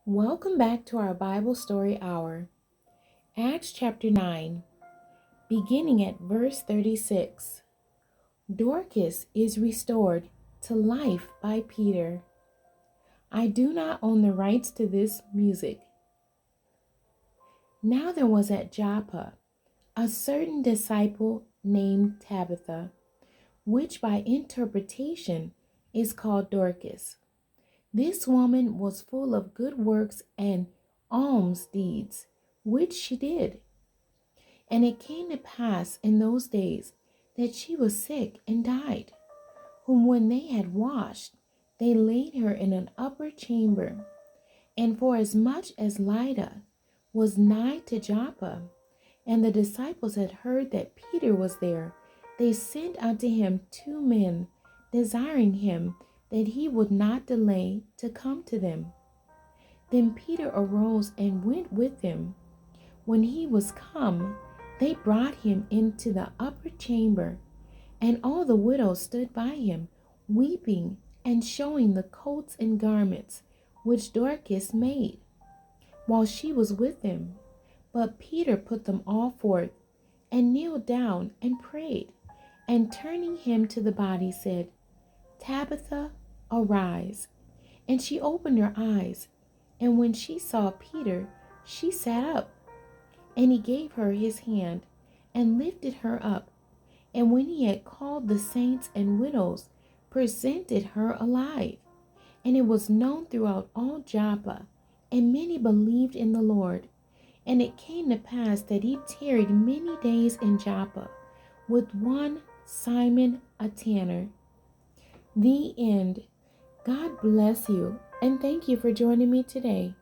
Welcome back to our Bible Story Hour. Acts chapter 9, beginning at verse 36. Dorcas is restored to life by Peter. I do not own the rights to this music. Now there was at Joppa a certain disciple named Tabitha, which by interpretation is called Dorcas. This woman was full of good works and alms deeds, which she did. And it came to pass in those days that she was sick and died, whom when they had washed, they laid her in an upper chamber. And forasmuch as Lydda was nigh to Joppa, and the disciples had heard that Peter was there, they sent unto him 2 men, desiring him that he would not delay to come to them. Then Peter arose and went with them. When he was come, they brought him into the upper chamber, and all the widows stood by him, weeping and showing the coats and garments which Dorcas made, while she was with them. But Peter put them all forth, and kneeled down and prayed, and turning him to the body said, Tabitha, arise. And she opened her eyes, and when she saw Peter, she sat up. And he gave her his hand, and lifted her up. And when he had called the saints and widows, presented her alive. And it was known throughout all Joppa, and many believed in the Lord. And it came to pass that he tarried many days in Joppa, with one Simon a tanner. The end. God bless you, and thank you for joining me today.